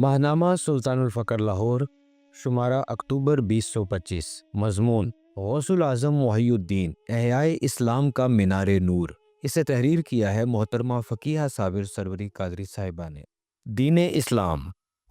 ماہنامہ سلطان الفقر لاہور، شمارہ اکتوبر 2025۔ مضمون: غوث الاعظم محی الدین، احیائے اسلام کا مینار نور۔ اسے تحریر کیا ہے محترمہ فقیہہ صابر سروری قادری صاحبہ نے۔ دین اسلام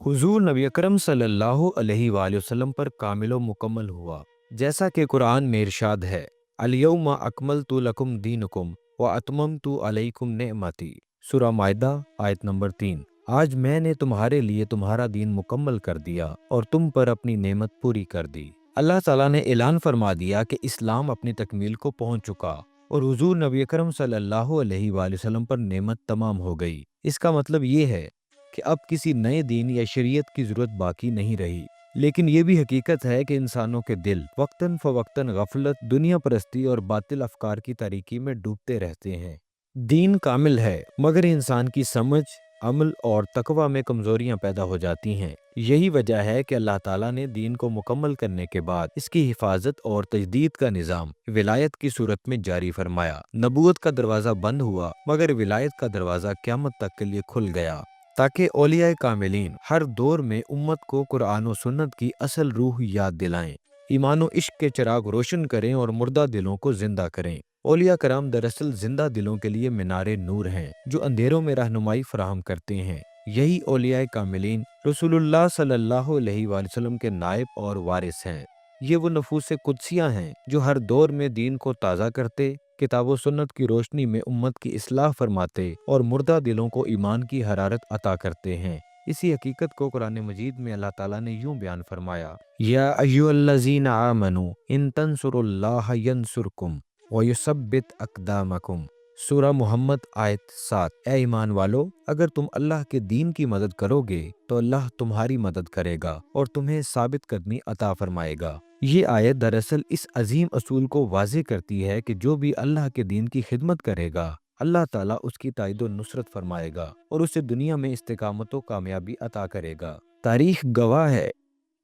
حضور نبی اکرم صلی اللہ علیہ وآلہ وسلم پر کامل و مکمل ہوا، جیسا کہ قرآن میں ارشاد ہے: الیوم اکملت لکم دینکم واتممت علیکم نعمتی۔ سورہ مائدہ آیت نمبر 3۔ آج میں نے تمہارے لیے تمہارا دین مکمل کر دیا اور تم پر اپنی نعمت پوری کر دی۔ اللہ تعالیٰ نے اعلان فرما دیا کہ اسلام اپنی تکمیل کو پہنچ چکا اور حضور نبی اکرم صلی اللہ علیہ وآلہ وسلم پر نعمت تمام ہو گئی۔ اس کا مطلب یہ ہے کہ اب کسی نئے دین یا شریعت کی ضرورت باقی نہیں رہی، لیکن یہ بھی حقیقت ہے کہ انسانوں کے دل وقتاً فوقتاً غفلت، دنیا پرستی اور باطل افکار کی تاریکی میں ڈوبتے رہتے ہیں۔ دین کامل ہے، مگر انسان کی سمجھ، عمل اور تقوی میں کمزوریاں پیدا ہو جاتی ہیں۔ یہی وجہ ہے کہ اللہ تعالیٰ نے دین کو مکمل کرنے کے بعد اس کی حفاظت اور تجدید کا نظام ولایت کی صورت میں جاری فرمایا۔ نبوت کا دروازہ بند ہوا، مگر ولایت کا دروازہ قیامت تک کے لیے کھل گیا، تاکہ اولیاء کاملین ہر دور میں امت کو قرآن و سنت کی اصل روح یاد دلائیں، ایمان و عشق کے چراغ روشن کریں اور مردہ دلوں کو زندہ کریں۔ اولیاء کرام دراصل زندہ دلوں کے لیے مینار نور ہیں، جو اندھیروں میں رہنمائی فراہم کرتے ہیں۔ یہی اولیاء کاملین رسول اللہ صلی اللہ علیہ وآلہ وسلم کے نائب اور وارث ہیں۔ یہ وہ نفوس قدسیاں ہیں جو ہر دور میں دین کو تازہ کرتے، کتاب و سنت کی روشنی میں امت کی اصلاح فرماتے اور مردہ دلوں کو ایمان کی حرارت عطا کرتے ہیں۔ اسی حقیقت کو قرآن مجید میں اللہ تعالیٰ نے یوں بیان فرمایا: یا ایھا الذین آمنوا ان تنصروا اللہ ینصرکم وَيُثَبِّتْ أَقْدَامَكُمْ۔ سورہ محمد آیت 7۔ اے ایمان والو، اگر تم اللہ کے دین کی مدد کرو گے تو اللہ تمہاری مدد کرے گا اور تمہیں ثابت قدمی عطا فرمائے گا۔ یہ آیت دراصل اس عظیم اصول کو واضح کرتی ہے کہ جو بھی اللہ کے دین کی خدمت کرے گا، اللہ تعالیٰ اس کی تائید و نصرت فرمائے گا اور اسے دنیا میں استقامت و کامیابی عطا کرے گا۔ تاریخ گواہ ہے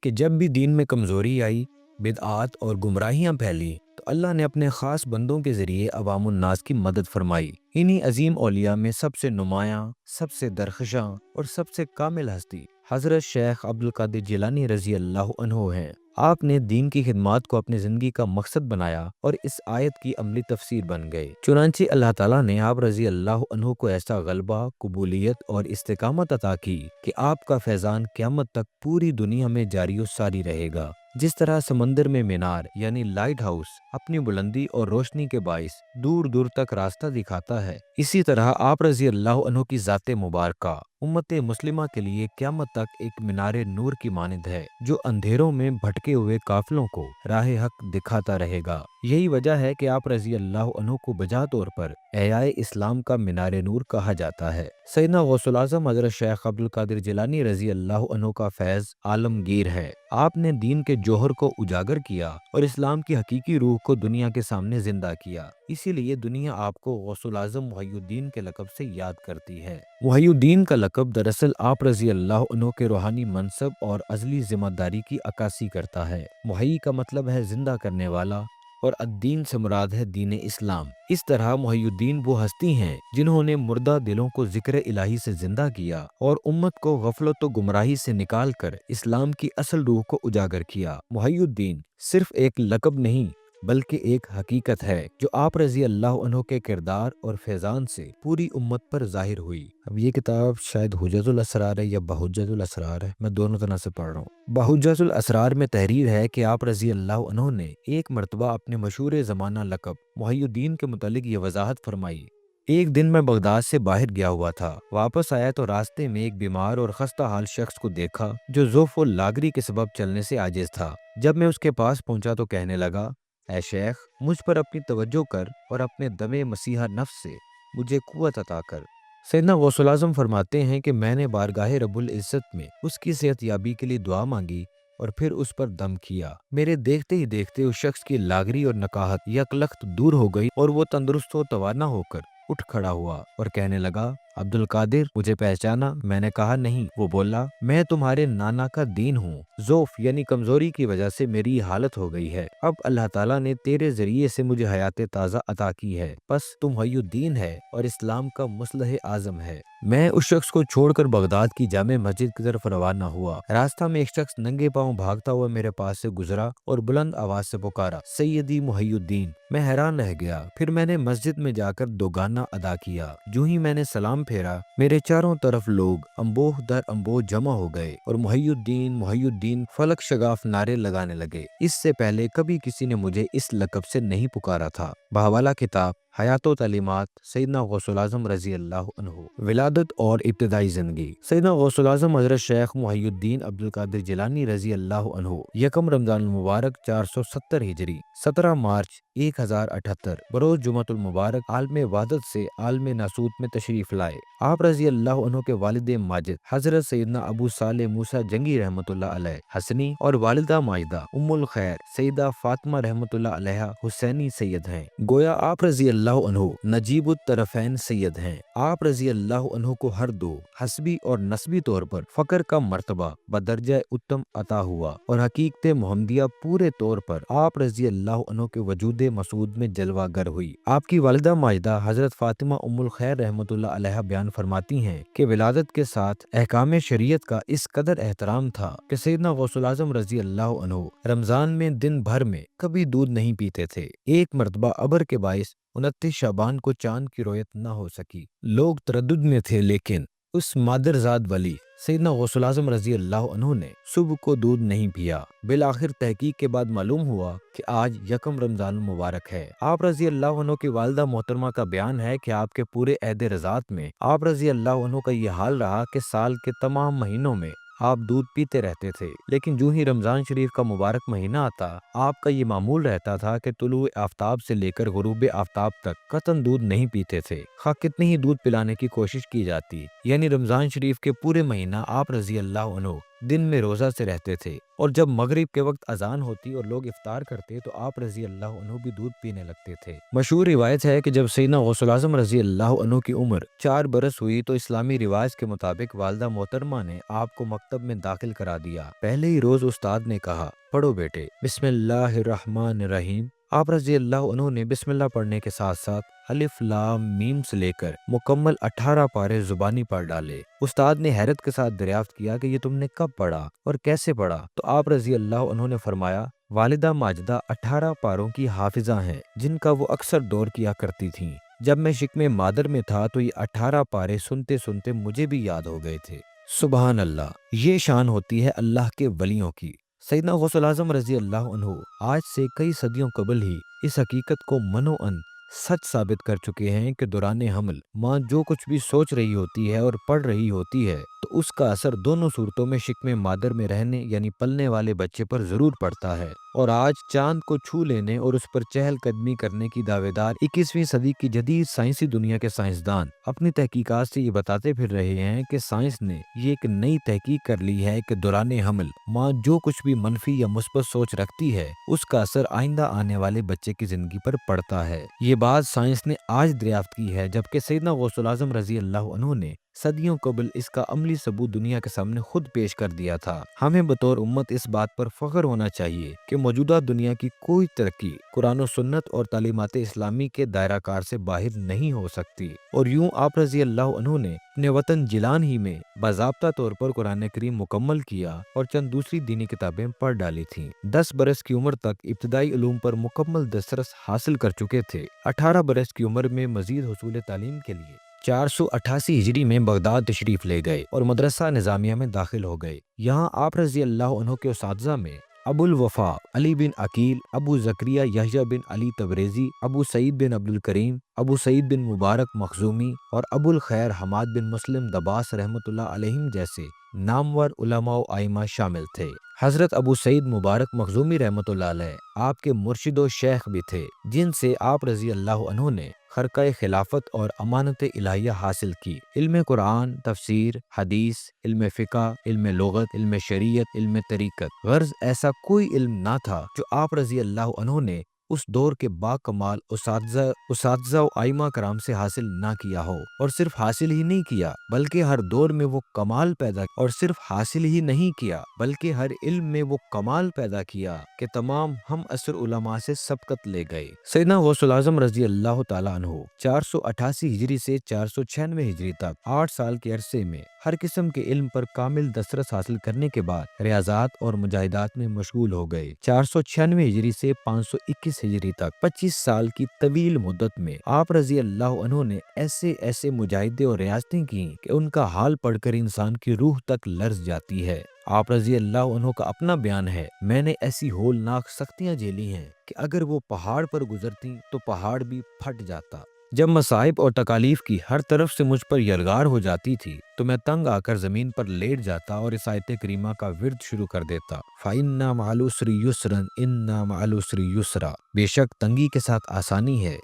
کہ جب بھی دین میں کمزوری آئی، بدعات اور گمراہیاں پھیلی، تو اللہ نے اپنے خاص بندوں کے ذریعے عوام الناس کی مدد فرمائی۔ انہی عظیم اولیاء میں سب سے نمایاں، سب سے درخشاں اور سب سے کامل ہستی حضرت شیخ عبدالقادر جیلانی رضی اللہ عنہ ہیں۔ آپ نے دین کی خدمات کو اپنی زندگی کا مقصد بنایا اور اس آیت کی عملی تفسیر بن گئے۔ چنانچہ اللہ تعالیٰ نے آپ رضی اللہ عنہ کو ایسا غلبہ، قبولیت اور استقامت عطا کی کہ آپ کا فیضان قیامت تک پوری دنیا میں جاری و ساری رہے گا۔ جس طرح سمندر میں مینار یعنی لائٹ ہاؤس اپنی بلندی اور روشنی کے باعث دور دور تک راستہ دکھاتا ہے، اسی طرح آپ رضی اللہ عنہ کی ذات مبارکہ امت مسلمہ کے لیے قیامت تک ایک مینار نور کی مانند ہے، جو اندھیروں میں بھٹکے ہوئے قافلوں کو راہ حق دکھاتا رہے گا۔ یہی وجہ ہے کہ آپ رضی اللہ عنہ کو بجا طور پر احیائے اسلام کا مینار نور کہا جاتا ہے۔ سیدنا غوث الاعظم حضرت شیخ عبدالقادر جیلانی رضی اللہ عنہ کا فیض عالمگیر ہے۔ آپ نے دین کے جوہر کو اجاگر کیا اور اسلام کی حقیقی روح کو دنیا کے سامنے زندہ کیا، اسی لیے دنیا آپ کو غوث الاعظم محی الدین کے لقب سے یاد کرتی ہے۔ محی الدین کا لقب دراصل آپ رضی اللہ عنہ کے روحانی منصب اور ازلی ذمہ داری کی عکاسی کرتا ہے۔ محی کا مطلب ہے زندہ کرنے والا اور الدین سے مراد ہے دین اسلام۔ اس طرح محی الدین وہ ہستی ہیں جنہوں نے مردہ دلوں کو ذکر الہی سے زندہ کیا اور امت کو غفلت و گمراہی سے نکال کر اسلام کی اصل روح کو اجاگر کیا۔ محی الدین صرف ایک لقب نہیں بلکہ ایک حقیقت ہے جو آپ رضی اللہ عنہ کے کردار اور فیضان سے پوری امت پر ظاہر ہوئی۔ اب یہ کتاب شاید حجت الاسرار ہے یا بحجت الاسرار ہے، میں دونوں طرح سے پڑھ رہا ہوں۔ بحجت الاسرار میں تحریر ہے کہ آپ رضی اللہ عنہ نے ایک مرتبہ اپنے مشہور زمانہ لقب محی الدین کے متعلق یہ وضاحت فرمائی: ایک دن میں بغداد سے باہر گیا ہوا تھا، واپس آیا تو راستے میں ایک بیمار اور خستہ حال شخص کو دیکھا جو ضعف و لاغری کے سبب چلنے سے عاجز تھا۔ جب میں اس کے پاس پہنچا تو کہنے لگا: اے شیخ، مجھ پر اپنی توجہ کر اور اپنے دم مسیحا نفس سے مجھے قوت عطا کر۔ سیدنا غوث الاعظم فرماتے ہیں کہ میں نے بارگاہ رب العزت میں اس کی صحت یابی کے لیے دعا مانگی اور پھر اس پر دم کیا۔ میرے دیکھتے ہی دیکھتے اس شخص کی لاغری اور نکاہت یکلخت دور ہو گئی اور وہ تندرست و توانا ہو کر اٹھ کھڑا ہوا اور کہنے لگا: عبد القادر مجھے پہچانا؟ میں نے کہا نہیں۔ وہ بولا میں تمہارے نانا کا دین ہوں، ضعف یعنی کمزوری کی وجہ سے میری حالت ہو گئی ہے، اب اللہ تعالیٰ نے تیرے ذریعے سے مجھے حیات تازہ عطا کی ہے، بس تم محی الدین ہے اور اسلام کا مصلح اعظم ہے۔ میں اس شخص کو چھوڑ کر بغداد کی جامع مسجد کی طرف روانہ ہوا۔ راستہ میں ایک شخص ننگے پاؤں بھاگتا ہوا میرے پاس سے گزرا اور بلند آواز سے پکارا، سیدی محی الدین۔ میں حیران رہ گیا، پھر میں نے مسجد میں جا کر دوگانہ ادا کیا۔ جو ہی میں نے سلام پھیرا، میرے چاروں طرف لوگ انبوہ در انبوہ جمع ہو گئے اور محی الدین فلک شگاف نعرے لگانے لگے۔ اس سے پہلے کبھی کسی نے مجھے اس لقب سے نہیں پکارا تھا۔ بحوالہ کتاب حیات و تعلیمات سیدنا غوث العظم رضی اللہ عنہ، ولادت اور ابتدائی زندگی۔ سیدنا غوث العظم حضرت شیخ محی الدین عبد القادر جیلانی رضی اللہ عنہ یکم رمضان المبارک 470 ہجری 17 مارچ 1078 بروز جمعۃ المبارک عالم وحدت سے عالم ناسوت میں تشریف لائے۔ آپ رضی اللہ عنہ کے والد ماجد حضرت سیدنا ابو صالح موسیٰ جنگی رحمۃ اللہ علیہ حسنی اور والدہ ماجدہ ام الخیر سیدہ فاطمہ رحمۃ اللہ علیہ حسینی سید ہیں۔ گویا آپ رضی اللہ عنہ نجیب الطرفین سید ہیں۔ آپ رضی اللہ عنہ کو ہر دو حسبی اور نسبی طور پر فقر کا مرتبہ بدرجہ اتم عطا ہوا اور حقیقت محمدیہ پورے طور پر آپ رضی اللہ عنہ کے وجود مسعود میں جلوہ گر ہوئی۔ آپ کی والدہ ماجدہ حضرت فاطمہ ام الخیر رحمۃ اللہ علیہ بیان فرماتی ہیں کہ ولادت کے ساتھ احکام شریعت کا اس قدر احترام تھا کہ سیدنا غوث العظم رضی اللہ عنہ رمضان میں دن بھر میں کبھی دودھ نہیں پیتے تھے۔ ایک مرتبہ ابر کے باعث 29 شعبان کو چاند کی رویت نہ ہو سکی۔ لوگ تردد میں تھے، لیکن اس مادرزاد ولی سیدنا غوث العظم رضی اللہ عنہ نے صبح کو دودھ نہیں پیا۔ بالآخر تحقیق کے بعد معلوم ہوا کہ آج یکم رمضان المبارک ہے۔ آپ رضی اللہ عنہ کی والدہ محترمہ کا بیان ہے کہ آپ کے پورے عہد رضاعت میں آپ رضی اللہ عنہ کا یہ حال رہا کہ سال کے تمام مہینوں میں آپ دودھ پیتے رہتے تھے، لیکن جو ہی رمضان شریف کا مبارک مہینہ آتا آپ کا یہ معمول رہتا تھا کہ طلوع آفتاب سے لے کر غروب آفتاب تک قطعاً دودھ نہیں پیتے تھے، خواہ کتنی ہی دودھ پلانے کی کوشش کی جاتی۔ یعنی رمضان شریف کے پورے مہینہ آپ رضی اللہ عنہ دن میں روزہ سے رہتے تھے، اور جب مغرب کے وقت اذان ہوتی اور لوگ افطار کرتے تو آپ رضی اللہ عنہ بھی دودھ پینے لگتے تھے۔ مشہور روایت ہے کہ جب سیدنا غوث العظم رضی اللہ عنہ کی عمر 4 برس ہوئی تو اسلامی رواج کے مطابق والدہ محترمہ نے آپ کو مکتب میں داخل کرا دیا۔ پہلے ہی روز استاد نے کہا، پڑھو بیٹے، بسم اللہ الرحمن الرحیم۔ آپ رضی اللہ عنہ نے بسم اللہ پڑھنے کے ساتھ ساتھ الف لام میم سے لے کر مکمل 18 پارے زبانی پڑھ ڈالے۔ استاد نے حیرت کے ساتھ دریافت کیا کہ یہ تم نے کب پڑھا اور کیسے پڑھا؟ تو آپ رضی اللہ عنہ نے فرمایا، والدہ ماجدہ 18 پاروں کی حافظہ ہیں جن کا وہ اکثر دور کیا کرتی تھیں۔ جب میں شکم مادر میں تھا تو یہ 18 پارے سنتے سنتے مجھے بھی یاد ہو گئے تھے۔ سبحان اللہ، یہ شان ہوتی ہے اللہ کے ولیوں کی۔ سیدنا غوث العظم رضی اللہ عنہ آج سے کئی صدیوں قبل ہی اس حقیقت کو منوعاً سچ ثابت کر چکے ہیں کہ دوران حمل ماں جو کچھ بھی سوچ رہی ہوتی ہے اور پڑھ رہی ہوتی ہے تو اس کا اثر دونوں صورتوں میں شکم مادر میں رہنے یعنی پلنے والے بچے پر ضرور پڑتا ہے۔ اور آج چاند کو چھو لینے اور اس پر چہل قدمی کرنے کی دعوے دار 21ویں صدی کی جدید سائنسی دنیا کے سائنسدان اپنی تحقیقات سے یہ بتاتے پھر رہے ہیں کہ سائنس نے یہ ایک نئی تحقیق کر لی ہے کہ دوران حمل ماں جو کچھ بھی منفی یا مثبت سوچ رکھتی ہے اس کا اثر آئندہ آنے والے بچے کی زندگی پر پڑتا ہے۔ یہ بات سائنس نے آج دریافت کی ہے، جبکہ سیدنا غوث العظم رضی اللہ عنہ نے صدیوں قبل اس کا عملی ثبوت دنیا کے سامنے خود پیش کر دیا تھا۔ ہمیں بطور امت اس بات پر فخر ہونا چاہیے کہ موجودہ دنیا کی کوئی ترقی قرآن و سنت اور تعلیمات اسلامی کے دائرہ کار سے باہر نہیں ہو سکتی۔ اور یوں آپ رضی اللہ عنہ نے اپنے وطن جیلان ہی میں باضابطہ طور پر قرآن کریم مکمل کیا اور چند دوسری دینی کتابیں پڑھ ڈالی تھیں۔ 10 برس کی عمر تک ابتدائی علوم پر مکمل دسترس حاصل کر چکے تھے۔ 18 برس کی عمر میں مزید حصول تعلیم کے لیے 488 ہجری میں بغداد تشریف لے گئے اور مدرسہ نظامیہ میں داخل ہو گئے۔ یہاں آپ رضی اللہ عنہ کے اساتذہ میں ابو الوفا علی بن عقیل، ابو زکریا یحییٰ بن علی تبریزی، ابو سعید بن عبد الکریم، ابو سعید بن مبارک مخزومی اور ابو الخیر حماد بن مسلم دباس رحمۃ اللہ علیہم جیسے نامور علماء و ائمہ شامل تھے۔ حضرت ابو سعید مبارک مخزومی رحمۃ اللہ علیہ آپ کے مرشد و شیخ بھی تھے، جن سے آپ رضی اللہ عنہ نے خرقہ خلافت اور امانت الہیہ حاصل کی۔ علم قرآن، تفسیر، حدیث، علم فقہ، علم لغت، علم شریعت، علم طریقت، غرض ایسا کوئی علم نہ تھا جو آپ رضی اللہ عنہ نے اس دور کے باکمال اساتذہ و ائمہ کرام سے حاصل نہ کیا ہو، اور صرف حاصل ہی نہیں کیا بلکہ ہر دور میں وہ کمال پیدا اور صرف حاصل ہی نہیں کیا بلکہ ہر علم میں وہ کمال پیدا کیا کہ تمام ہم عصر علماء سے سبقت لے گئے۔ سیدنا غوث الاعظم رضی اللہ تعالیٰ عنہ 488 ہجری سے 496 ہجری تک 8 سال کے عرصے میں ہر قسم کے علم پر کامل دسترس حاصل کرنے کے بعد ریاضات اور مجاہدات میں مشغول ہو گئے۔ 496 ہجری سے 521 ہجری تک 25 سال کی طویل مدت میں آپ رضی اللہ عنہ نے ایسے مجاہدے اور ریاضتیں کی کہ ان کا حال پڑھ کر انسان کی روح تک لرز جاتی ہے۔ آپ رضی اللہ عنہ کا اپنا بیان ہے، میں نے ایسی ہولناک سختیاں جھیلی ہیں کہ اگر وہ پہاڑ پر گزرتی تو پہاڑ بھی پھٹ جاتا۔ جب مصائب اور تکالیف کی ہر طرف سے مجھ پر یلغار ہو جاتی تھی تو میں تنگ آ کر زمین پر لیٹ جاتا اور اس آیت کریمہ کا ورد شروع کر دیتا، فَإِنَّ مَعَ الْعُسْرِ يُسْرًا إِنَّ مَعَ الْعُسْرِ يُسْرًا، بے شک تنگی کے ساتھ آسانی ہے،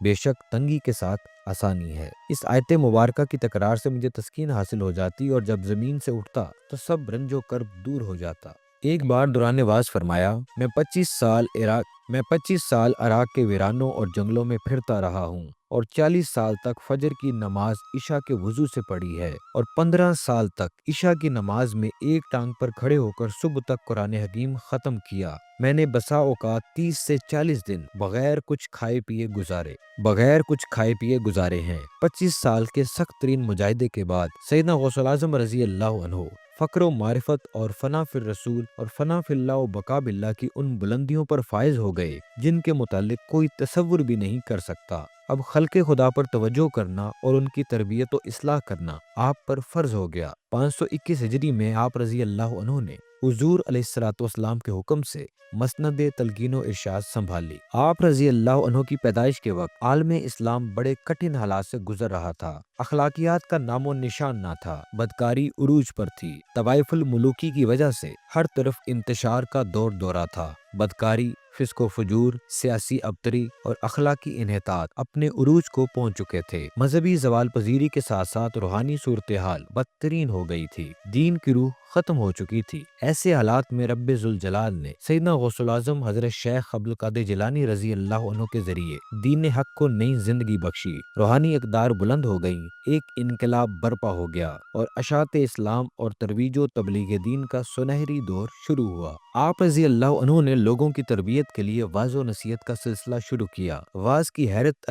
بے شک تنگی کے ساتھ آسانی ہے۔ اس آیت مبارکہ کی تکرار سے مجھے تسکین حاصل ہو جاتی اور جب زمین سے اٹھتا تو سب رنج و کرب دور ہو جاتا۔ ایک بار دوران واز فرمایا، میں 25 سال عراق کے ویرانوں اور جنگلوں میں پھرتا رہا ہوں اور 40 سال تک فجر کی نماز عشاء کے وضو سے پڑھی ہے اور 15 سال تک عشاء کی نماز میں ایک ٹانگ پر کھڑے ہو کر صبح تک قرآن حکیم ختم کیا۔ میں نے بسا اوقات 30 سے 40 دن بغیر کچھ کھائے پیے گزارے ہیں۔ 25 سال کے سخت ترین مجاہدے کے بعد سیدنا غوث الاعظم رضی اللہ عنہ فقر و معرفت اور فنا فی الرسول اور فنا فی اللہ و بقا باللہ کی ان بلندیوں پر فائز ہو گئے جن کے متعلق کوئی تصور بھی نہیں کر سکتا۔ اب خلق خدا پر توجہ کرنا اور ان کی تربیت و اصلاح کرنا آپ پر فرض ہو گیا۔ 521 ہجری میں آپ رضی اللہ عنہ نے حضور علیہ الصلوۃ والسلام کے حکم سے مسند تلقین و ارشاد سنبھالی۔ آپ رضی اللہ عنہ کی پیدائش کے وقت عالم اسلام بڑے کٹھن حالات سے گزر رہا تھا۔ اخلاقیات کا نام و نشان نہ تھا، بدکاری عروج پر تھی۔ طوائف الملوکی کی وجہ سے ہر طرف انتشار کا دورہ تھا۔ بدکاری، فسق و فجور، سیاسی ابتری اور اخلاقی انحطاط اپنے عروج کو پہنچ چکے تھے۔ مذہبی زوال پذیری کے ساتھ ساتھ روحانی صورتحال بدترین ہو گئی تھی، دین کی روح ختم ہو چکی تھی۔ ایسے حالات میں رب ذوالجلال نے سیدنا غوث الاعظم حضرت شیخ عبدالقادر جیلانی رضی اللہ عنہ کے ذریعے دین حق کو نئی زندگی بخشی، روحانی اقدار بلند ہو گئیں، ایک انقلاب برپا ہو گیا اور اشاعت اسلام اور ترویج و تبلیغ دین کا سنہری دور شروع ہوا۔ آپ رضی اللہ عنہ نے لوگوں کی تربیت کے لیے واعظ و نصیحت کا سلسلہ شروع کیا۔ واعظ کی حیرت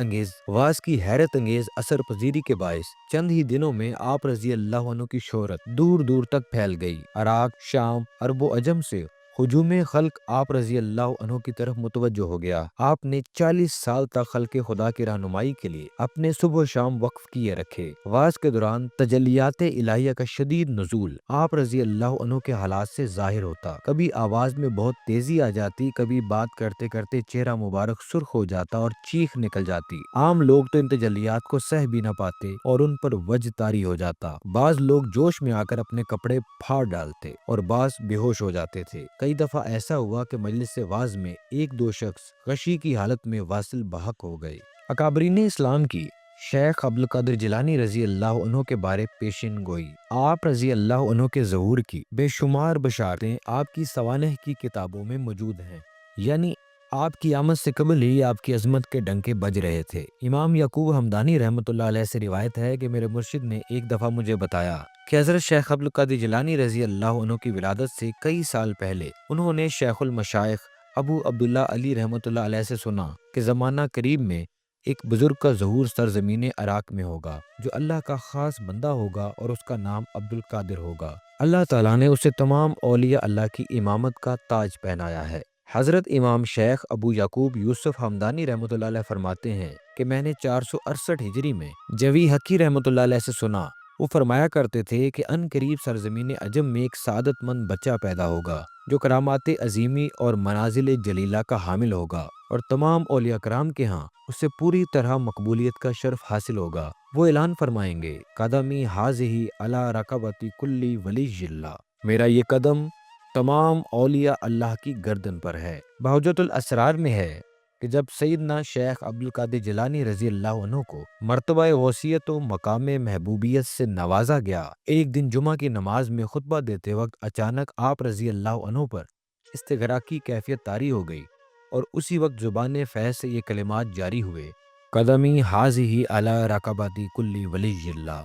انگیز اثر پذیری کے باعث چند ہی دنوں میں آپ رضی اللہ عنہ کی شہرت دور دور تک پھیل گئی۔ عراق، شام، عرب و عجم سے ہجوم خلق آپ رضی اللہ عنہ کی طرف متوجہ ہو گیا۔ آپ نے 40 سال تک خلق خدا کی رہنمائی کے لیے اپنے صبح و شام وقف کیے رکھے۔ واعظ کے دوران تجلیات الہیہ کا شدید نزول آپ رضی اللہ عنہ کے حالات سے ظاہر ہوتا۔ کبھی آواز میں بہت تیزی آ جاتی، کبھی بات کرتے کرتے چہرہ مبارک سرخ ہو جاتا اور چیخ نکل جاتی۔ عام لوگ تو ان تجلیات کو سہ بھی نہ پاتے اور ان پر وجد طاری ہو جاتا۔ بعض لوگ جوش میں آ کر اپنے کپڑے پھاڑ ڈالتے اور بعض بے ہوش ہو جاتے تھے۔ کئی دفعہ ایسا ہوا کہ مجلس واعظ میں ایک دو شخص غشی کی حالت میں واصل بحق ہو گئے۔ اکابرین اسلام کی شیخ عبدالقادر جیلانی رضی اللہ عنہ کے بارے پیشین گوئی۔ آپ رضی اللہ عنہ کے ظہور کی بے شمار بشارتیں آپ کی سوانح کی کتابوں میں موجود ہیں، یعنی آپ کی آمد سے قبل ہی آپ کی عظمت کے ڈنکے بج رہے تھے۔ امام یعقوب ہمدانی رحمۃ اللہ علیہ سے روایت ہے کہ میرے مرشد نے ایک دفعہ مجھے بتایا کہ حضرت شیخ عبدالقادر جیلانی رضی اللہ عنہ کی ولادت سے کئی سال پہلے انہوں نے شیخ المشائخ ابو عبداللہ علی رحمۃ اللہ علیہ سے سنا کہ زمانہ قریب میں ایک بزرگ کا ظہور سرزمین عراق میں ہوگا جو اللہ کا خاص بندہ ہوگا اور اس کا نام عبدالقادر ہوگا۔ اللہ تعالیٰ نے اسے تمام اولیاء اللہ کی امامت کا تاج پہنایا ہے۔ حضرت امام شیخ ابو یعقوب یوسف ہمدانی رحمۃ اللہ علیہ فرماتے ہیں کہ میں نے 468 ہجری میں جوی حقی رحمۃ اللہ علیہ سے سنا، وہ فرمایا کرتے تھے کہ ان قریب سرزمین عجم میں ایک سعادت مند بچہ پیدا ہوگا جو کرامات عظیمی اور منازل جلیلہ کا حامل ہوگا اور تمام اولیاء کرام کے ہاں اسے پوری طرح مقبولیت کا شرف حاصل ہوگا۔ وہ اعلان فرمائیں گے، قدمی حاذہی علی رقبۃ کل ولی اللہ، میرا یہ قدم تمام اولیاء اللہ کی گردن پر ہے۔ بہجت الاسرار میں ہے کہ جب سیدنا شیخ عبدالقادر جیلانی رضی اللہ عنہ کو مرتبہ غوثیت و مقام محبوبیت سے نوازا گیا، ایک دن جمعہ کی نماز میں خطبہ دیتے وقت اچانک آپ رضی اللہ عنہ پر استغراق کی کیفیت طاری ہو گئی اور اسی وقت زبان فیض سے یہ کلمات جاری ہوئے، قدمی حاضی علی رقبتی کلی ولی اللہ،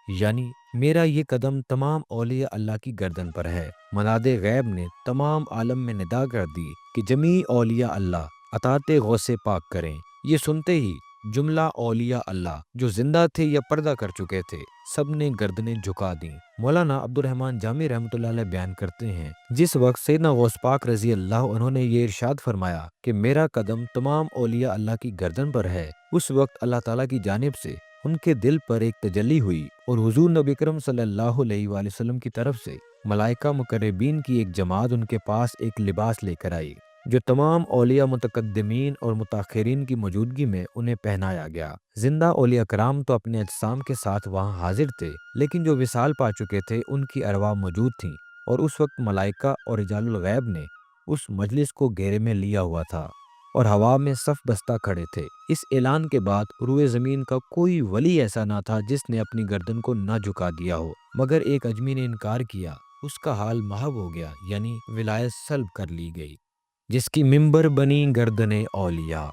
یعنی میرا یہ قدم تمام اولیاء اللہ کی گردن پر ہے۔ مناد غیب نے تمام عالم میں ندا کر دی کہ جمیع اولیاء اللہ اطاعت غوث پاک کریں۔ یہ سنتے ہی جملہ اولیاء اللہ جو زندہ تھے یا پردہ کر چکے تھے، سب نے گردنیں جھکا دیں۔ مولانا عبد الرحمن جامی رحمۃ اللہ علیہ بیان کرتے ہیں، جس وقت سیدنا غوث پاک رضی اللہ عنہ نے یہ ارشاد فرمایا کہ میرا قدم تمام اولیاء اللہ کی گردن پر ہے، اس وقت اللہ تعالیٰ کی جانب سے ان کے دل پر ایک تجلی ہوئی اور حضور نبی کرم صلی اللہ علیہ وآلہ وسلم کی طرف سے ملائکہ مقربین کی ایک جماعت ان کے پاس ایک لباس لے کر آئی، جو تمام اولیاء متقدمین اور متاخرین کی موجودگی میں انہیں پہنایا گیا۔ زندہ اولیاء کرام تو اپنے اجسام کے ساتھ وہاں حاضر تھے، لیکن جو وصال پا چکے تھے ان کی ارواح موجود تھیں، اور اس وقت ملائکہ اور رجال الغیب نے اس مجلس کو گھیرے میں لیا ہوا تھا اور ہوا میں صف بستہ کھڑے تھے۔ اس اعلان کے بعد روئے زمین کا کوئی ولی ایسا نہ تھا جس نے اپنی گردن کو نہ جھکا دیا ہو، مگر ایک اجمی نے انکار کیا، اس کا حال محو ہو گیا، یعنی ولایت سلب کر لی گئی۔ جس کی ممبر بنی گردن اولیاء،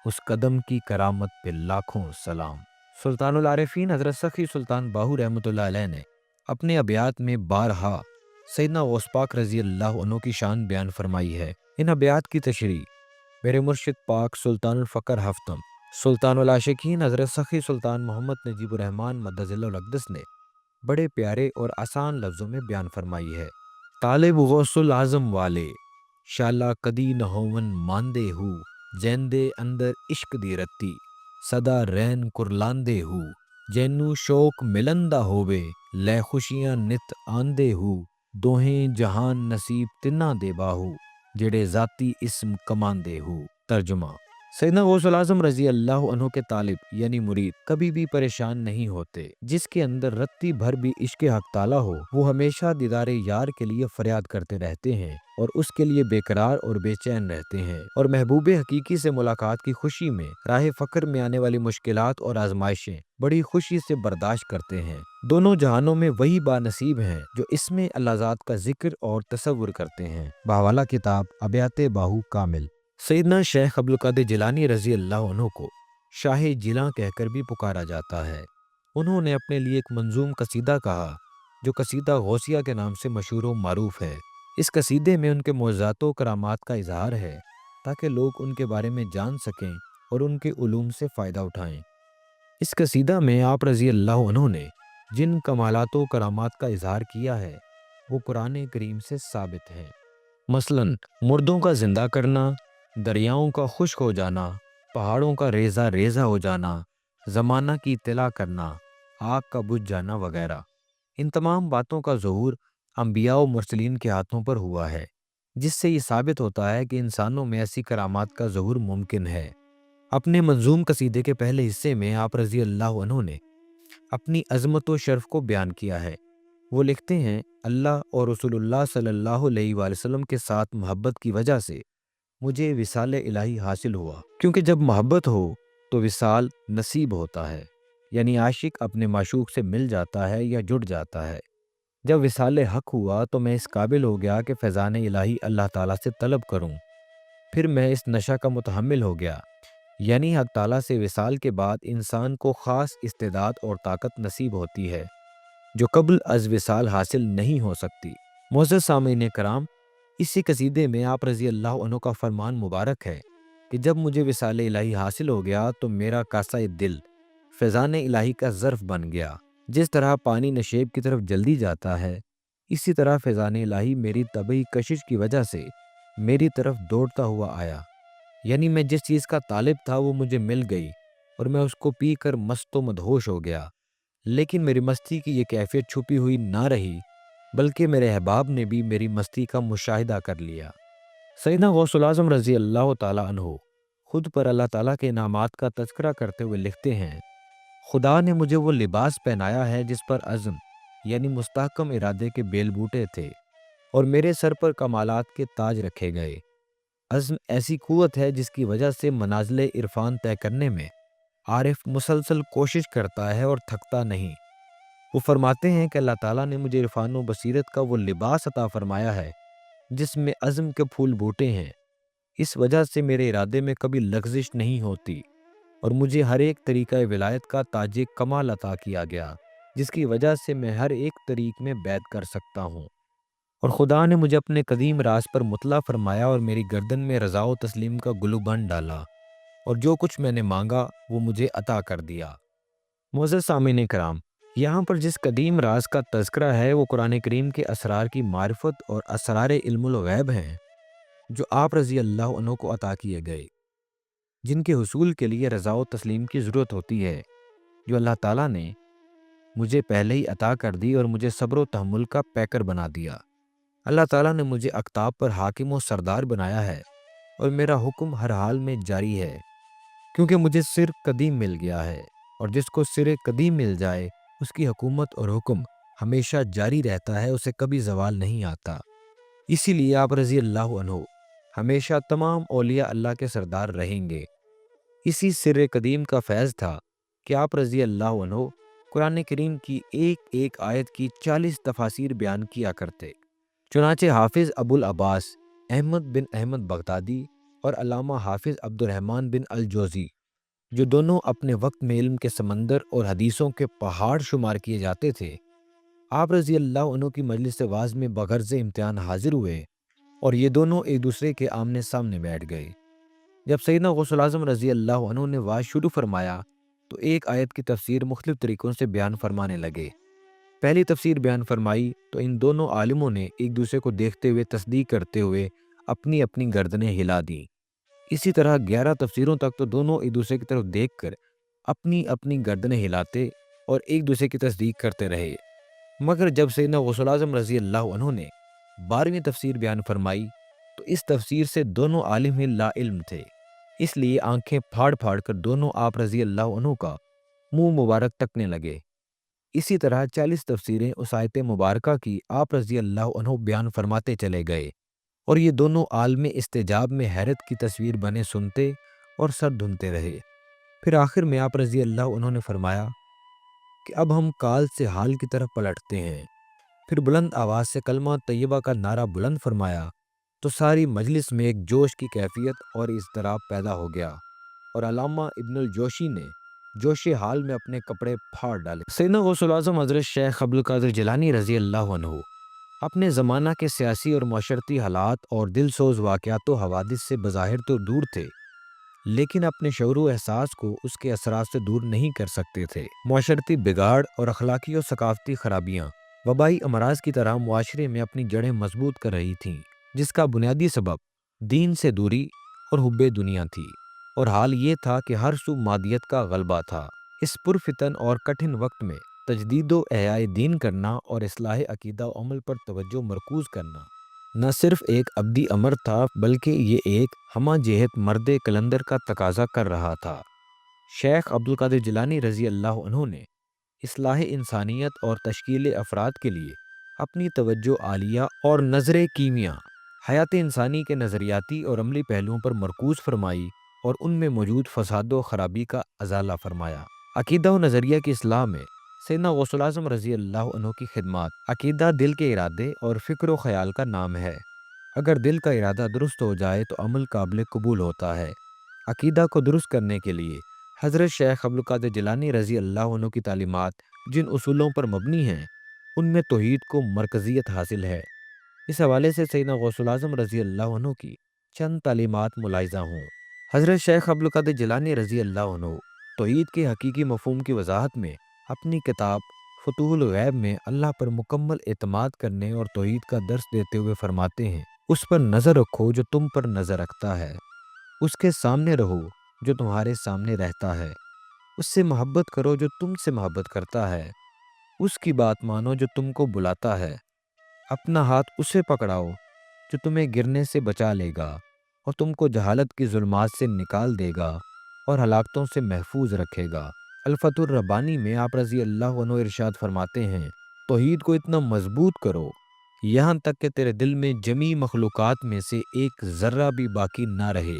اس قدم کی کرامت پہ لاکھوں سلام۔ سلطان العارفین حضرت سخی سلطان باہو رحمۃ اللہ علیہ نے اپنے ابیات میں بارہا سیدنا غوث پاک رضی اللہ عنہ کی شان بیان فرمائی ہے۔ ان ابیات کی تشریح میرے مرشد پاک سلطان الفقر ہفتم سلطان العاشقین حضرت سخی سلطان محمد نجیب الرحمن مدظ اللہ الاقدس نے بڑے پیارے اور آسان لفظوں میں بیان فرمائی ہے۔ طالب غوث العظم والے شالا کدی نہ ہون ماندے ہو، جیندے اندر عشق دی رتی صدا رین کرلاندے ہو، جینو شوق ملندہ ہووے لے خوشیاں نت آندے ہو، دوہیں جہان نصیب تنا دے باہو جڑے ذاتی اسم کماندے ہو۔ ترجمہ: سیدنا غوث العظم رضی اللہ عنہ کے طالب یعنی مرید کبھی بھی پریشان نہیں ہوتے۔ جس کے اندر رتی بھر بھی عشق حق تعالیٰ ہو، وہ ہمیشہ دیدار یار کے لیے فریاد کرتے رہتے ہیں اور اس کے لیے بے قرار اور بے چین رہتے ہیں، اور محبوب حقیقی سے ملاقات کی خوشی میں راہ فقر میں آنے والی مشکلات اور آزمائشیں بڑی خوشی سے برداشت کرتے ہیں۔ دونوں جہانوں میں وہی با نصیب ہیں جو اس میں اللہ ذات کا ذکر اور تصور کرتے ہیں۔ بحوالہ کتاب ابیات باہو کامل۔ سیدنا شیخ عبد القادر جیلانی رضی اللہ عنہ کو شاہ جیلاں کہہ کر بھی پکارا جاتا ہے۔ انہوں نے اپنے لیے ایک منظوم قصیدہ کہا جو قصیدہ غوثیہ کے نام سے مشہور و معروف ہے۔ اس قصیدے میں ان کے معجزات و کرامات کا اظہار ہے تاکہ لوگ ان کے بارے میں جان سکیں اور ان کے علوم سے فائدہ اٹھائیں۔ اس قصیدہ میں آپ رضی اللہ عنہ نے جن کمالات و کرامات کا اظہار کیا ہے وہ قرآن کریم سے ثابت ہیں۔ مثلاً مردوں کا زندہ کرنا، دریاؤں کا خشک ہو جانا، پہاڑوں کا ریزہ ریزہ ہو جانا، زمانہ کی اطلاع کرنا، آگ کا بجھ جانا وغیرہ۔ ان تمام باتوں کا ظہور انبیاء و مرسلین کے ہاتھوں پر ہوا ہے، جس سے یہ ثابت ہوتا ہے کہ انسانوں میں ایسی کرامات کا ظہور ممکن ہے۔ اپنے منظوم قصیدے کے پہلے حصے میں آپ رضی اللہ عنہ نے اپنی عظمت و شرف کو بیان کیا ہے۔ وہ لکھتے ہیں، اللہ اور رسول اللہ صلی اللہ علیہ وآلہ وسلم کے ساتھ محبت کی وجہ سے مجھے وصال الہی حاصل ہوا، کیونکہ جب محبت ہو تو وصال نصیب ہوتا ہے، یعنی عاشق اپنے معشوق سے مل جاتا ہے یا جڑ جاتا ہے۔ جب وصال حق ہوا تو میں اس قابل ہو گیا کہ فیضان الہی اللہ تعالیٰ سے طلب کروں، پھر میں اس نشہ کا متحمل ہو گیا، یعنی حق تعالیٰ سے وصال کے بعد انسان کو خاص استعداد اور طاقت نصیب ہوتی ہے جو قبل از وصال حاصل نہیں ہو سکتی۔ معزز سامعین کرام، اسی قصیدے میں آپ رضی اللہ عنہ کا فرمان مبارک ہے کہ جب مجھے وصال الہی حاصل ہو گیا تو میرا کاسہ دل فیضان الہی کا ظرف بن گیا۔ جس طرح پانی نشیب کی طرف جلدی جاتا ہے، اسی طرح فیضان الہی میری طبعی کشش کی وجہ سے میری طرف دوڑتا ہوا آیا، یعنی میں جس چیز کا طالب تھا وہ مجھے مل گئی اور میں اس کو پی کر مست و مدہوش ہو گیا۔ لیکن میری مستی کی یہ کیفیت چھپی ہوئی نہ رہی، بلکہ میرے احباب نے بھی میری مستی کا مشاہدہ کر لیا۔ سیدنا غوث العظم رضی اللہ تعالیٰ عنہ خود پر اللہ تعالیٰ کے انعامات کا تذکرہ کرتے ہوئے لکھتے ہیں، خدا نے مجھے وہ لباس پہنایا ہے جس پر عزم یعنی مستحکم ارادے کے بیل بوٹے تھے اور میرے سر پر کمالات کے تاج رکھے گئے۔ عزم ایسی قوت ہے جس کی وجہ سے منازل عرفان طے کرنے میں عارف مسلسل کوشش کرتا ہے اور تھکتا نہیں۔ وہ فرماتے ہیں کہ اللہ تعالیٰ نے مجھے عرفان و بصیرت کا وہ لباس عطا فرمایا ہے جس میں عزم کے پھول بوٹے ہیں۔ اس وجہ سے میرے ارادے میں کبھی لغزش نہیں ہوتی اور مجھے ہر ایک طریقہ ولایت کا تاج کمال عطا کیا گیا، جس کی وجہ سے میں ہر ایک طریق میں بیعت کر سکتا ہوں۔ اور خدا نے مجھے اپنے قدیم راز پر مطلع فرمایا اور میری گردن میں رضا و تسلیم کا گلوبند ڈالا، اور جو کچھ میں نے مانگا وہ مجھے عطا کر دیا۔ معزز سامعین کرام، یہاں پر جس قدیم راز کا تذکرہ ہے وہ قرآن کریم کے اسرار کی معرفت اور اسرار علم الغیب ہیں جو آپ رضی اللہ عنہ کو عطا کیے گئے، جن کے حصول کے لیے رضا و تسلیم کی ضرورت ہوتی ہے، جو اللہ تعالیٰ نے مجھے پہلے ہی عطا کر دی اور مجھے صبر و تحمل کا پیکر بنا دیا۔ اللہ تعالیٰ نے مجھے اقطاب پر حاکم و سردار بنایا ہے اور میرا حکم ہر حال میں جاری ہے، کیونکہ مجھے سر قدیم مل گیا ہے، اور جس کو سر قدیم مل جائے اس کی حکومت اور حکم ہمیشہ جاری رہتا ہے، اسے کبھی زوال نہیں آتا۔ اسی لیے آپ رضی اللہ عنہ ہمیشہ تمام اولیاء اللہ کے سردار رہیں گے۔ اسی سر قدیم کا فیض تھا کہ آپ رضی اللہ عنہ قرآن کریم کی ایک ایک آیت کی 40 تفاسیر بیان کیا کرتے۔ چنانچہ حافظ ابو العباس احمد بن احمد بغدادی اور علامہ حافظ عبد الرحمن بن الجوزی، جو دونوں اپنے وقت میں علم کے سمندر اور حدیثوں کے پہاڑ شمار کیے جاتے تھے، آپ رضی اللہ عنہ کی مجلس واعظ میں بغرض امتحان حاضر ہوئے اور یہ دونوں ایک دوسرے کے آمنے سامنے بیٹھ گئے۔ جب سیدنا غوث اعظم رضی اللہ عنہ نے واعظ شروع فرمایا تو ایک آیت کی تفسیر مختلف طریقوں سے بیان فرمانے لگے۔ پہلی تفسیر بیان فرمائی تو ان دونوں عالموں نے ایک دوسرے کو دیکھتے ہوئے تصدیق کرتے ہوئے اپنی اپنی گردنیں ہلا دیں۔ اسی طرح 11 تفسیروں تک تو دونوں ایک دوسرے کی طرف دیکھ کر اپنی اپنی گردنیں ہلاتے اور ایک دوسرے کی تصدیق کرتے رہے، مگر جب سیدنا غوث اعظم رضی اللہ عنہ نے 12ویں تفسیر بیان فرمائی تو اس تفسیر سے دونوں عالم ہی لا علم تھے، اس لیے آنکھیں پھاڑ پھاڑ کر دونوں آپ رضی اللہ عنہ کا منہ مبارک تکنے لگے۔ اسی طرح 40 تفسیریں اس آیت مبارکہ کی آپ رضی اللہ عنہ بیان فرماتے چلے گئے، اور یہ دونوں عالم استجاب میں حیرت کی تصویر بنے سنتے اور سر دھنتے رہے۔ پھر آخر میں آپ رضی اللہ عنہ نے فرمایا کہ اب ہم کال سے حال کی طرف پلٹتے ہیں۔ پھر بلند آواز سے کلمہ طیبہ کا نعرہ بلند فرمایا تو ساری مجلس میں ایک جوش کی کیفیت اور اضطراب پیدا ہو گیا، اور علامہ ابن الجوشی نے جوش حال میں اپنے کپڑے پھاڑ ڈالے۔ سیدنا غوث الاعظم حضرت شیخ عبد القادر جیلانی رضی اللہ عنہ اپنے زمانہ کے سیاسی اور معاشرتی حالات اور دل سوز واقعات و حوادث سے بظاہر تو دور تھے، لیکن اپنے شعور و احساس کو اس کے اثرات سے دور نہیں کر سکتے تھے۔ معاشرتی بگاڑ اور اخلاقی و ثقافتی خرابیاں وبائی امراض کی طرح معاشرے میں اپنی جڑیں مضبوط کر رہی تھیں، جس کا بنیادی سبب دین سے دوری اور حب دنیا تھی، اور حال یہ تھا کہ ہر سو مادیت کا غلبہ تھا۔ اس پرفتن اور کٹھن وقت میں تجدید و احیاء دین کرنا اور اصلاح عقیدہ و عمل پر توجہ مرکوز کرنا نہ صرف ایک ابدی امر تھا بلکہ یہ ایک ہمہ جہت مرد کلندر کا تقاضا کر رہا تھا۔ شیخ عبد القادر جیلانی رضی اللہ عنہ نے اصلاح انسانیت اور تشکیل افراد کے لیے اپنی توجہ عالیہ اور نظر کیمیا حیات انسانی کے نظریاتی اور عملی پہلوؤں پر مرکوز فرمائی اور ان میں موجود فساد و خرابی کا ازالہ فرمایا۔ عقیدہ و نظریہ کی اصلاح میں سیدنا غوث الاعظم رضی اللہ عنہ کی خدمات۔ عقیدہ دل کے ارادے اور فکر و خیال کا نام ہے۔ اگر دل کا ارادہ درست ہو جائے تو عمل قابل قبول ہوتا ہے۔ عقیدہ کو درست کرنے کے لیے حضرت شیخ عبد القادر جیلانی رضی اللہ عنہ کی تعلیمات جن اصولوں پر مبنی ہیں ان میں توحید کو مرکزیت حاصل ہے۔ اس حوالے سے سیدنا غوث الاعظم رضی اللہ عنہ کی چند تعلیمات ملاحظہ ہوں۔ حضرت شیخ عبد القادر جیلانی رضی اللہ عنہ توحید کے حقیقی مفہوم کی وضاحت میں اپنی کتاب فتوح الغیب میں اللہ پر مکمل اعتماد کرنے اور توحید کا درس دیتے ہوئے فرماتے ہیں، اس پر نظر رکھو جو تم پر نظر رکھتا ہے، اس کے سامنے رہو جو تمہارے سامنے رہتا ہے، اس سے محبت کرو جو تم سے محبت کرتا ہے، اس کی بات مانو جو تم کو بلاتا ہے، اپنا ہاتھ اسے پکڑاؤ جو تمہیں گرنے سے بچا لے گا اور تم کو جہالت کی ظلمات سے نکال دے گا اور ہلاکتوں سے محفوظ رکھے گا۔ الفتح الربانی میں آپ رضی اللہ عنہ ارشاد فرماتے ہیں، توحید کو اتنا مضبوط کرو یہاں تک کہ تیرے دل میں جمی مخلوقات میں سے ایک ذرہ بھی باقی نہ رہے۔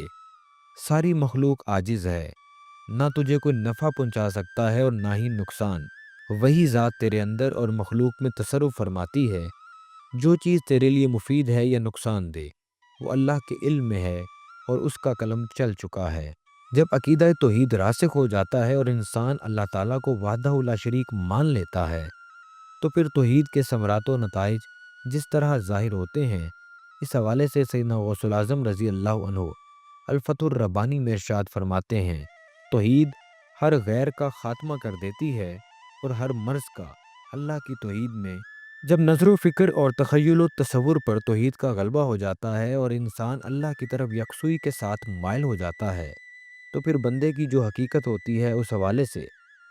ساری مخلوق عاجز ہے، نہ تجھے کوئی نفع پہنچا سکتا ہے اور نہ ہی نقصان۔ وہی ذات تیرے اندر اور مخلوق میں تصرف فرماتی ہے، جو چیز تیرے لیے مفید ہے یا نقصان دہ وہ اللہ کے علم میں ہے اور اس کا قلم چل چکا ہے۔ جب عقیدہ توحید راسخ ہو جاتا ہے اور انسان اللہ تعالیٰ کو وحدہ لا شریک مان لیتا ہے تو پھر توحید کے ثمرات و نتائج جس طرح ظاہر ہوتے ہیں، اس حوالے سے سیدنا غوث العظم رضی اللہ عنہ الفتح الربانی میں ارشاد فرماتے ہیں، توحید ہر غیر کا خاتمہ کر دیتی ہے اور ہر مرض کا اللہ کی توحید میں جب نظر و فکر اور تخیل و تصور پر توحید کا غلبہ ہو جاتا ہے اور انسان اللہ کی طرف یکسوئی کے ساتھ مائل ہو جاتا ہے تو پھر بندے کی جو حقیقت ہوتی ہے اس حوالے سے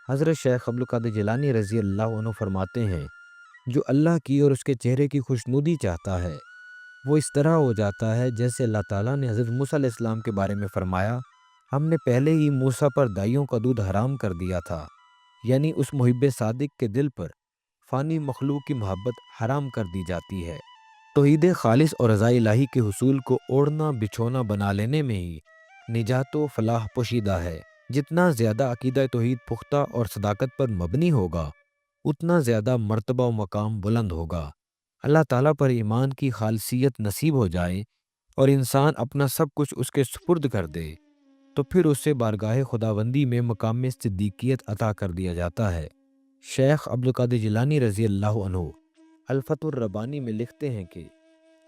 حضرت شیخ عبدالقادر جیلانی رضی اللہ عنہ فرماتے ہیں، جو اللہ کی اور اس کے چہرے کی خوشنودی چاہتا ہے وہ اس طرح ہو جاتا ہے جیسے اللہ تعالیٰ نے حضرت موسیٰ علیہ السلام کے بارے میں فرمایا، ہم نے پہلے ہی موسیٰ پر دائیوں کا دودھ حرام کر دیا تھا، یعنی اس محب صادق کے دل پر فانی مخلوق کی محبت حرام کر دی جاتی ہے۔ توحید خالص اور رضا الہی کے حصول کو اوڑھنا بچھونا بنا لینے میں ہی نجات و فلاح پوشیدہ ہے۔ جتنا زیادہ عقیدہ توحید پختہ اور صداقت پر مبنی ہوگا اتنا زیادہ مرتبہ و مقام بلند ہوگا۔ اللہ تعالیٰ پر ایمان کی خالصیت نصیب ہو جائے اور انسان اپنا سب کچھ اس کے سپرد کر دے تو پھر اسے بارگاہ خداوندی میں مقام صدیقیت عطا کر دیا جاتا ہے۔ شیخ عبدالقادر جیلانی رضی اللہ عنہ الفتح الربانی میں لکھتے ہیں کہ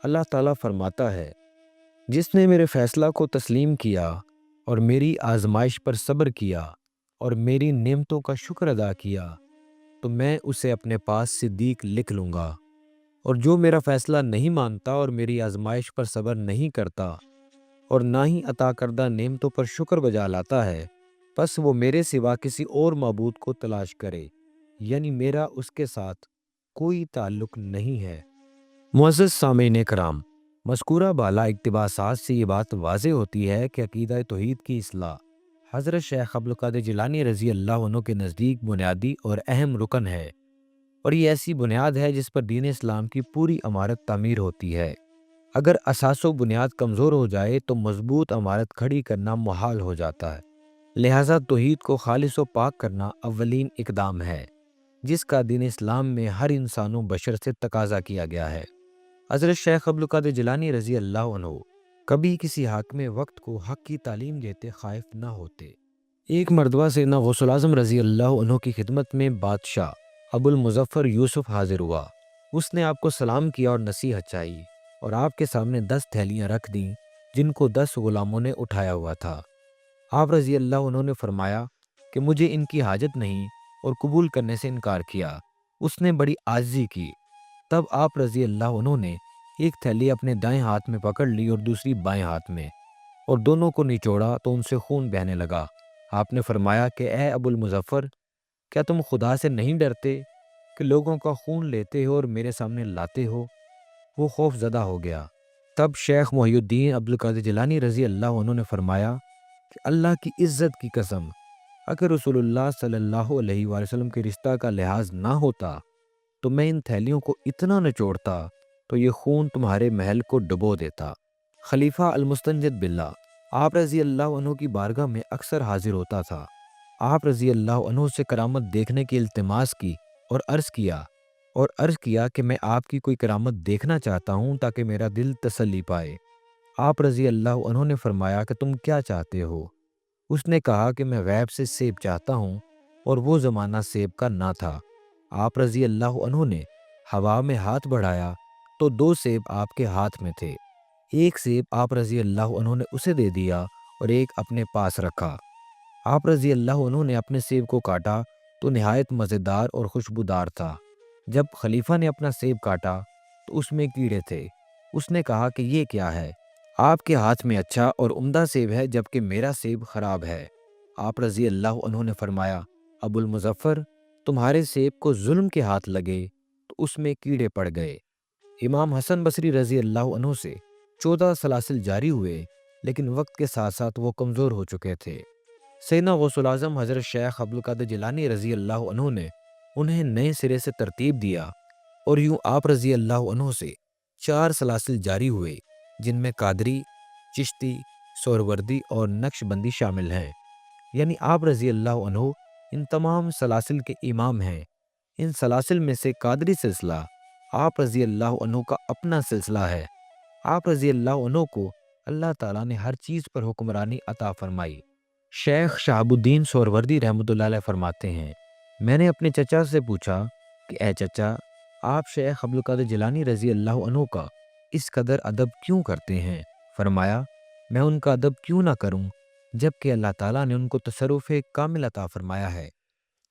اللہ تعالیٰ فرماتا ہے، جس نے میرے فیصلہ کو تسلیم کیا اور میری آزمائش پر صبر کیا اور میری نعمتوں کا شکر ادا کیا تو میں اسے اپنے پاس صدیق لکھ لوں گا، اور جو میرا فیصلہ نہیں مانتا اور میری آزمائش پر صبر نہیں کرتا اور نہ ہی عطا کردہ نعمتوں پر شکر بجا لاتا ہے، پس وہ میرے سوا کسی اور معبود کو تلاش کرے، یعنی میرا اس کے ساتھ کوئی تعلق نہیں ہے۔ معزز سامعین کرام، مذکورہ بالا اقتباسات سے یہ بات واضح ہوتی ہے کہ عقیدہ توحید کی اصلاح حضرت شیخ عبدالقادر جیلانی رضی اللہ عنہ کے نزدیک بنیادی اور اہم رکن ہے، اور یہ ایسی بنیاد ہے جس پر دین اسلام کی پوری عمارت تعمیر ہوتی ہے۔ اگر اساس و بنیاد کمزور ہو جائے تو مضبوط عمارت کھڑی کرنا محال ہو جاتا ہے۔ لہٰذا توحید کو خالص و پاک کرنا اولین اقدام ہے جس کا دین اسلام میں ہر انسان و بشر سے تقاضا کیا گیا ہے۔ حضرت شیخ عبدالقادر جیلانی رضی اللہ عنہ کبھی کسی حاکم وقت کو حق کی تعلیم دیتے خائف نہ ہوتے۔ ایک مرتبہ سیدنا غوث العظم رضی اللہ عنہ کی خدمت میں بادشاہ ابو المظفر یوسف حاضر ہوا۔ اس نے آپ کو سلام کیا اور نصیحت چاہی اور آپ کے سامنے 10 تھیلیاں رکھ دیں جن کو 10 غلاموں نے اٹھایا ہوا تھا۔ آپ رضی اللہ عنہ نے فرمایا کہ مجھے ان کی حاجت نہیں اور قبول کرنے سے انکار کیا۔ اس نے بڑی عاجزی کی۔ تب آپ رضی اللہ عنہ نے ایک تھیلی اپنے دائیں ہاتھ میں پکڑ لی اور دوسری بائیں ہاتھ میں، اور دونوں کو نچوڑا تو ان سے خون بہنے لگا۔ آپ نے فرمایا کہ اے ابو المظفر، کیا تم خدا سے نہیں ڈرتے کہ لوگوں کا خون لیتے ہو اور میرے سامنے لاتے ہو؟ وہ خوف زدہ ہو گیا۔ تب شیخ محی الدین عبدالقادر جیلانی رضی اللہ عنہ نے فرمایا کہ اللہ کی عزت کی قسم، اگر رسول اللہ صلی اللہ علیہ وآلہ وسلم کے رشتہ کا لحاظ نہ ہوتا تو میں ان تھیلیوں کو اتنا نچوڑتا تو یہ خون تمہارے محل کو ڈبو دیتا۔ خلیفہ المستنجد باللہ آپ رضی اللہ عنہ کی بارگاہ میں اکثر حاضر ہوتا تھا۔ آپ رضی اللہ عنہ سے کرامت دیکھنے کی التماس کی اور عرض کیا کہ میں آپ کی کوئی کرامت دیکھنا چاہتا ہوں تاکہ میرا دل تسلی پائے۔ آپ رضی اللہ عنہ نے فرمایا کہ تم کیا چاہتے ہو؟ اس نے کہا کہ میں غیب سے سیب چاہتا ہوں، اور وہ زمانہ سیب کا نہ تھا۔ آپ رضی اللہ عنہ نے ہوا میں ہاتھ بڑھایا تو 2 سیب آپ کے ہاتھ میں تھے۔ ایک سیب آپ رضی اللہ عنہ نے اسے دے دیا اور ایک اپنے پاس رکھا۔ آپ رضی اللہ عنہ نے اپنے سیب کو کاٹا تو نہایت مزیدار اور خوشبودار تھا۔ جب خلیفہ نے اپنا سیب کاٹا تو اس میں کیڑے تھے۔ اس نے کہا کہ یہ کیا ہے؟ آپ کے ہاتھ میں اچھا اور عمدہ سیب ہے جبکہ میرا سیب خراب ہے۔ آپ رضی اللہ عنہ نے فرمایا، ابو المظفر، تمہارے سیب کو ظلم کے ہاتھ لگے تو اس میں کیڑے پڑ گئے۔ امام حسن بصری رضی اللہ عنہ سے 14 سلاسل جاری ہوئے، لیکن وقت کے ساتھ ساتھ وہ کمزور ہو چکے تھے۔ سیدنا غوث العظم حضرت شیخ عبدالقادر جیلانی رضی اللہ عنہ نے انہیں نئے سرے سے ترتیب دیا، اور یوں آپ رضی اللہ عنہ سے 4 سلاسل جاری ہوئے جن میں قادری، چشتی، سہروردی اور نقش بندی شامل ہیں، یعنی آپ رضی اللہ عنہ ان تمام سلاسل کے امام ہیں۔ ان سلاسل میں سے قادری سلسلہ آپ رضی اللہ عنہ کا اپنا سلسلہ ہے۔ آپ رضی اللہ عنہ کو اللہ تعالیٰ نے ہر چیز پر حکمرانی عطا فرمائی۔ شیخ شہاب الدین سہروردی رحمۃ اللہ علیہ فرماتے ہیں، میں نے اپنے چچا سے پوچھا کہ اے چچا، آپ شیخ عبد القادر جیلانی رضی اللہ عنہ کا اس قدر ادب کیوں کرتے ہیں؟ فرمایا، میں ان کا ادب کیوں نہ کروں جبکہ اللہ تعالیٰ نے ان کو تصرف کامل عطا فرمایا ہے،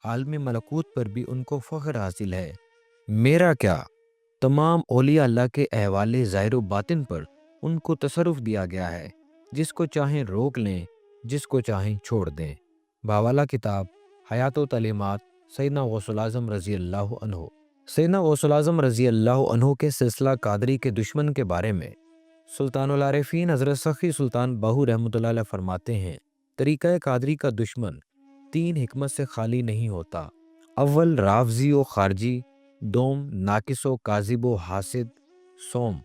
عالم ملکوت پر بھی ان کو فخر حاصل ہے۔ میرا کیا، تمام اولیاء اللہ کے احوال ظاہر و باطن پر ان کو تصرف دیا گیا ہے، جس کو چاہیں روک لیں، جس کو چاہیں چھوڑ دیں۔ باوالا کتاب حیات و تعلیمات سیدنا غوث الاعظم رضی اللہ عنہ۔ سیدنا غوث الاعظم رضی اللہ عنہ کے سلسلہ قادری کے دشمن کے بارے میں سلطان العارفین حضرت سخی سلطان باہو رحمۃ اللہ علیہ فرماتے ہیں، طریقہ قادری کا دشمن 3 حکمت سے خالی نہیں ہوتا: اول رافضی و خارجی، دوم ناقص و کاذب و حاسد، سوم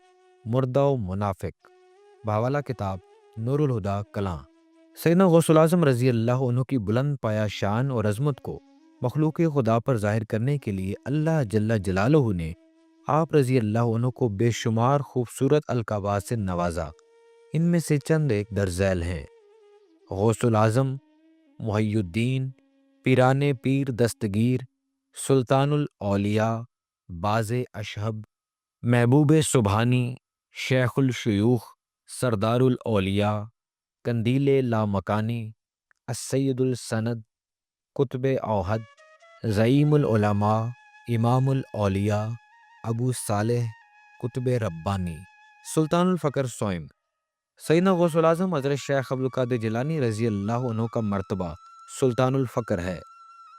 مردہ و منافق۔ باوالا کتاب نور الہدا کلاں۔ سیدنا غوث الاعظم رضی اللہ عنہ کی بلند پایہ شان اور عظمت کو مخلوق خدا پر ظاہر کرنے کے لیے اللہ جل جلالہ نے آپ رضی اللہ عنہ کو بے شمار خوبصورت القابات سے نوازا۔ ان میں سے چند ایک درج ذیل ہیں: غوث الاعظم، محی الدین، پیران پیر دستگیر، سلطان الاولیاء، باز اشہب، محبوب سبحانی، شیخ الشیوخ، سردار الاولیاء، قندیل لامکانی، السید السند، قطب اوحد، زعیم العلماء، امام الاولیاء، ابو صالح، قطب ربانی، سلطان الفقر سوئم۔ سیدنا غوث الاعظم حضرت شیخ عبد القادر جیلانی رضی اللہ عنہ کا مرتبہ سلطان الفقر ہے۔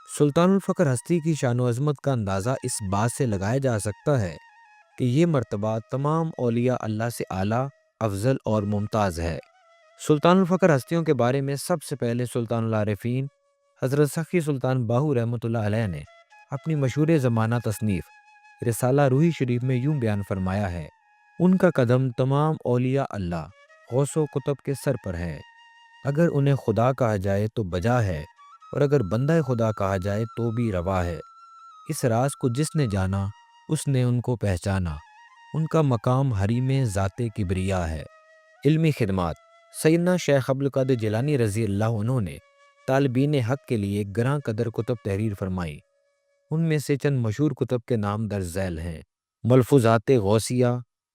سلطان الفقر ہستی کی شان و عظمت کا اندازہ اس بات سے لگایا جا سکتا ہے کہ یہ مرتبہ تمام اولیاء اللہ سے اعلیٰ، افضل اور ممتاز ہے۔ سلطان الفقر ہستیوں کے بارے میں سب سے پہلے سلطان العارفین حضرت سخی سلطان باہو رحمۃ اللہ علیہ نے اپنی مشہور زمانہ تصنیف رسالہ روحی شریف میں یوں بیان فرمایا ہے: ان کا قدم تمام اولیاء اللہ، غوث و قطب کے سر پر ہے۔ اگر انہیں خدا کہا جائے تو بجا ہے، اور اگر بندہ خدا کہا جائے تو بھی روا ہے۔ اس راز کو جس نے جانا اس نے ان کو پہچانا، ان کا مقام حریم ذات کبریا ہے۔ علمی خدمات: سیدنا شیخ عبد القادر جیلانی رضی اللہ عنہ نے طالبین حق کے لیے گراں قدر کتب تحریر فرمائی۔ ان میں سے چند مشہور کتب کے نام درج ذیل ہیں: ملفوظات غوثیہ،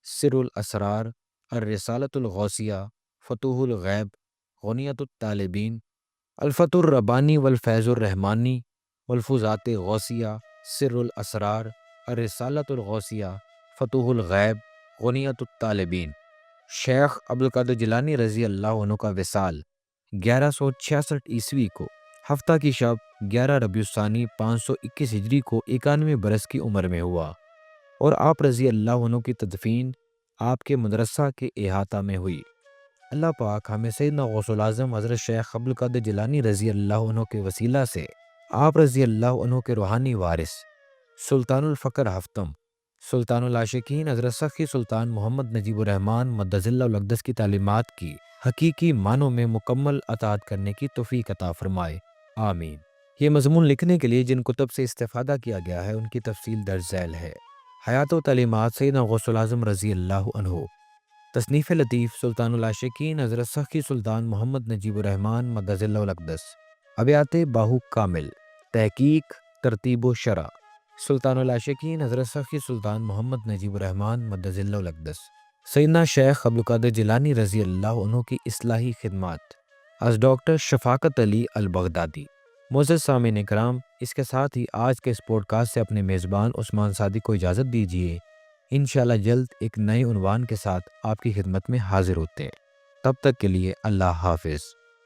سر الاسرار، الرسالۃ الغوثیہ، فتوح الغیب، غنیۃ الطالبین، الفتح الربانی والفیض الرحمانی، ملفوظات غوثیہ، سر الاسرار، الرسالۃ الغوثیہ، فتوح الغیب، غنیۃ الطالبین۔ شیخ عبد القادر جیلانی رضی اللہ عنہ کا وصال 1166 عیسوی کو ہفتہ کی شب 11 ربیع الثانی 521 ہجری کو 91 برس کی عمر میں ہوا، اور آپ رضی اللہ عنہ کی تدفین آپ کے مدرسہ کے احاطہ میں ہوئی۔ اللہ پاک ہمیں سیدنا غوث الاعظم حضرت شیخ عبد القادر جیلانی رضی اللہ عنہ کے وسیلہ سے آپ رضی اللہ عنہ کے روحانی وارث سلطان الفقر ہفتم سلطان العاشقین حضرت سخی سلطان محمد نجیب الرحمن مدظ اللہ الاقدس کی تعلیمات کی حقیقی معنوں میں مکمل اطاعت کرنے کی توفیق عطا فرمائے، آمین۔ یہ مضمون لکھنے کے لیے جن کتب سے استفادہ کیا گیا ہے ان کی تفصیل درج ذیل ہے: حیات و تعلیمات سیدنا غوث الاعظم رضی اللہ عنہ، تصنیف لطیف سلطان العاشقین حضرت سخی سلطان محمد نجیب الرحمن مدظ اللہ الاقدس، ابیات باہو کامل، تحقیق ترتیب و شرح سلطان العاشقین حضرت سخی سلطان محمد نجیب الرحمن مدظ اللہ الاقدس۔ سیدنا شیخ عبد القادر جیلانی رضی اللہ عنہ کی اصلاحی خدمات is doctor Shafaqat Ali al Baghdadi. معزز سامعین کرام، اس کے ساتھ ہی آج کے اس پوڈ کاسٹ سے اپنے میزبان عثمان صادق کو اجازت دیجیے۔ انشاءاللہ جلد ایک نئے عنوان کے ساتھ آپ کی خدمت میں حاضر ہوتے ہیں۔ تب تک کے لیے اللہ حافظ۔